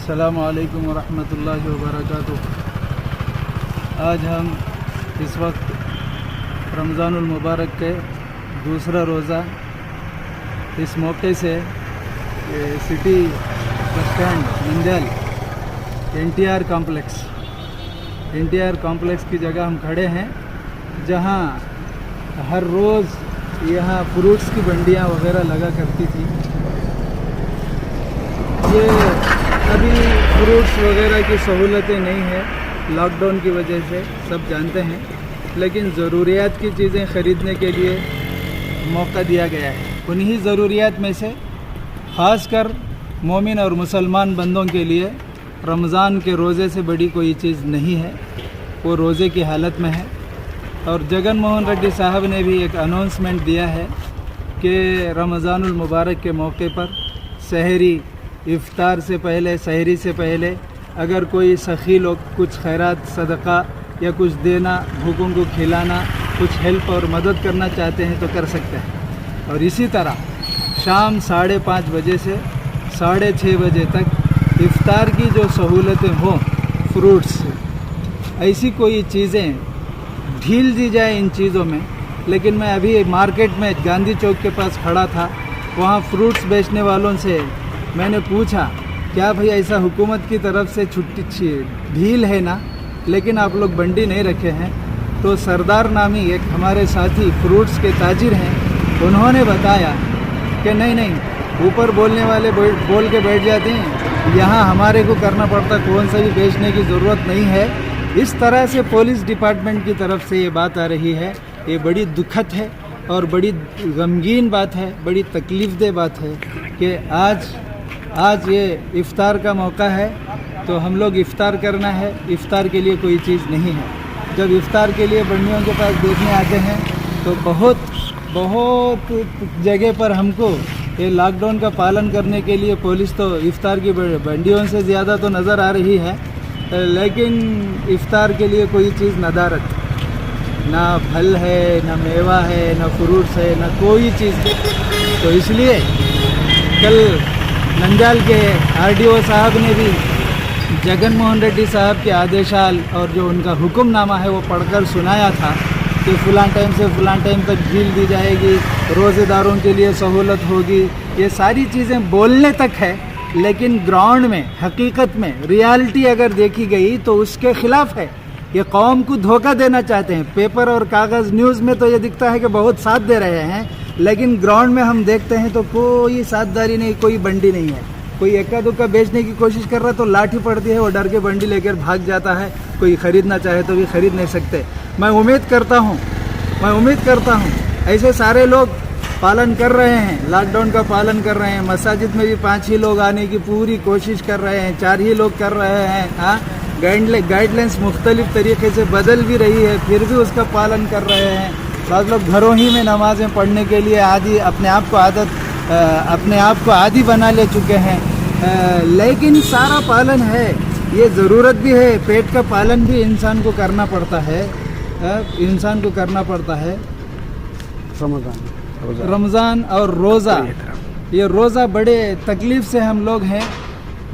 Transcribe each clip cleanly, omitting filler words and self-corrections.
अस्सलामु अलैकुम वरहमतुल्लाहि वबरकातुह। आज हम इस वक्त रमज़ानुल मुबारक के दूसरा रोज़ा, इस मौके से city bus stand Nandyal NTR complex की जगह हम खड़े हैं, जहां हर रोज़ यहाँ फ्रूट्स की बंडियाँ वगैरह लगा करती थी। ये अभी फ्रूट्स वगैरह की सहूलतें नहीं है लॉकडाउन की वजह से, सब जानते हैं, लेकिन ज़रूरियात की चीज़ें ख़रीदने के लिए मौका दिया गया है। उन्हीं ज़रूरियात में से ख़ासकर मोमिन और मुसलमान बंदों के लिए रमज़ान के रोज़े से बड़ी कोई चीज़ नहीं है, वो रोज़े की हालत में है। और जगन मोहन रेड्डी साहब ने भी एक अनाउंसमेंट दिया है कि रमज़ानुल मुबारक के मौके पर सहरी इफ्तार से पहले, सहरी से पहले अगर कोई सखी लोग कुछ खैरात सदका या कुछ देना, भूखों को खिलाना, कुछ हेल्प और मदद करना चाहते हैं तो कर सकते हैं। और इसी तरह शाम 5:30 बजे से 6:30 बजे तक इफ्तार की जो सहूलतें हों, फ्रूट्स, ऐसी कोई चीज़ें ढील दी जाए इन चीज़ों में। लेकिन मैं अभी मार्केट में गांधी चौक के पास खड़ा था, वहाँ फ्रूट्स बेचने वालों से मैंने पूछा, क्या भाई ऐसा हुकूमत की तरफ से छुट्टी ढील है ना, लेकिन आप लोग बंडी नहीं रखे हैं? तो सरदार नामी एक हमारे साथी फ्रूट्स के ताजिर हैं, उन्होंने बताया कि नहीं, ऊपर बोलने वाले बोल के बैठ जाते हैं, यहाँ हमारे को करना पड़ता, कौन सा भी बेचने की ज़रूरत नहीं है। इस तरह से पुलिस डिपार्टमेंट की तरफ से ये बात आ रही है। ये बड़ी दुखद है और बड़ी गमगीन बात है, बड़ी तकलीफ़देह बात है कि आज ये इफ़्तार का मौका है तो हम लोग इफ़्तार करना है, इफ़्तार के लिए कोई चीज़ नहीं है। जब इफ़्तार के लिए बंडियों के पास देखने आते हैं तो बहुत जगह पर हमको ये लॉकडाउन का पालन करने के लिए पुलिस तो इफ़्तार की बंडियों से ज़्यादा तो नज़र आ रही है, लेकिन इफ़्तार के लिए कोई चीज़ नदारत, ना फल है, ना मेवा है, ना फ्रूट्स है, ना कोई चीज़ है। तो इसलिए कल नंदयाल के RDO साहब ने भी जगन मोहन रेड्डी साहब के आदेशाल और जो उनका हुक्मनामा है वो पढ़कर सुनाया था कि फ़लाँ टाइम से फ़लाँ टाइम तक ढील दी जाएगी, रोज़ेदारों के लिए सहूलत होगी। ये सारी चीज़ें बोलने तक है, लेकिन ग्राउंड में, हकीकत में, रियलिटी अगर देखी गई तो उसके ख़िलाफ़ है। ये कौम को धोखा देना चाहते हैं। पेपर और कागज़ न्यूज़ में तो ये दिखता है कि बहुत साथ दे रहे हैं, लेकिन ग्राउंड में हम देखते हैं तो कोई साथदारी नहीं, कोई बंडी नहीं है। कोई एक्का दुक्का बेचने की कोशिश कर रहा है तो लाठी पड़ती है, वो डर के बंडी लेकर भाग जाता है। कोई ख़रीदना चाहे तो भी ख़रीद नहीं सकते। मैं उम्मीद करता हूँ ऐसे सारे लोग पालन कर रहे हैं, लॉकडाउन का पालन कर रहे हैं। मसाजिद में भी 5 ही लोग आने की पूरी कोशिश कर रहे हैं, 4 ही लोग कर रहे हैं। हाँ, गाइडलाइंस मुख्तलिफ तरीके से बदल भी रही है, फिर भी उसका पालन कर रहे हैं। बाज़ लोग घरों ही में नमाज़ें पढ़ने के लिए अपने आप को आदी बना ले चुके हैं। लेकिन सारा पालन है, ये ज़रूरत भी है, पेट का पालन भी इंसान को करना पड़ता है। रमज़ान और रोज़ा, ये रोज़ा बड़े तकलीफ़ से हम लोग हैं,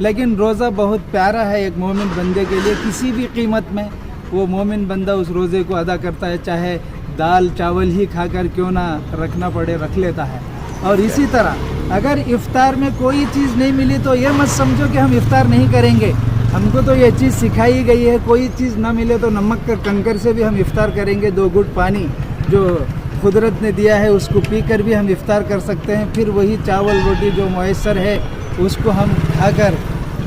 लेकिन रोज़ा बहुत प्यारा है एक मोमिन बंदे के लिए। किसी भी कीमत में वो मोमिन बंदा उस रोज़े को अदा करता है, चाहे दाल चावल ही खाकर क्यों ना रखना पड़े, रख लेता है। और इसी तरह अगर इफ़्तार में कोई चीज़ नहीं मिली तो ये मत समझो कि हम इफ़्तार नहीं करेंगे। हमको तो ये चीज़ सिखाई गई है, कोई चीज़ ना मिले तो नमक का कंकर से भी हम इफ़्तार करेंगे। 2 घूंट पानी जो कुदरत ने दिया है उसको पीकर भी हम इफ़्तार कर सकते हैं। फिर वही चावल रोटी जो मुयस्सर है उसको हम खाकर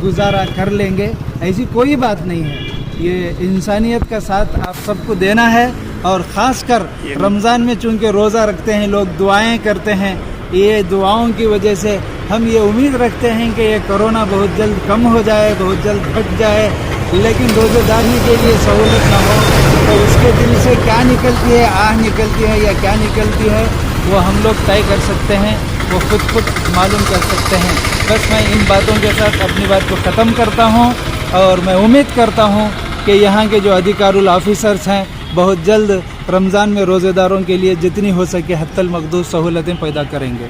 गुजारा कर लेंगे, ऐसी कोई बात नहीं है। ये इंसानियत का साथ आप सबको देना है। और ख़ास कर रमज़ान में चूँकि रोज़ा रखते हैं लोग, दुआएं करते हैं, ये दुआओं की वजह से हम ये उम्मीद रखते हैं कि ये कोरोना बहुत जल्द कम हो जाए, बहुत जल्द हट जाए। लेकिन रोज़ेदारी के लिए सहूलत ना हो तो उसके दिल से क्या निकलती है, आह निकलती है या क्या निकलती है, वो हम लोग तय कर सकते हैं, वो खुद मालूम कर सकते हैं। बस मैं इन बातों के साथ अपनी बात को ख़त्म करता हूँ और मैं उम्मीद करता हूँ कि यहाँ के जो अधिकारुल ऑफिसर्स हैं बहुत जल्द रमज़ान में रोज़ेदारों के लिए जितनी हो सके हत्तल मखदूस सहूलतें पैदा करेंगे।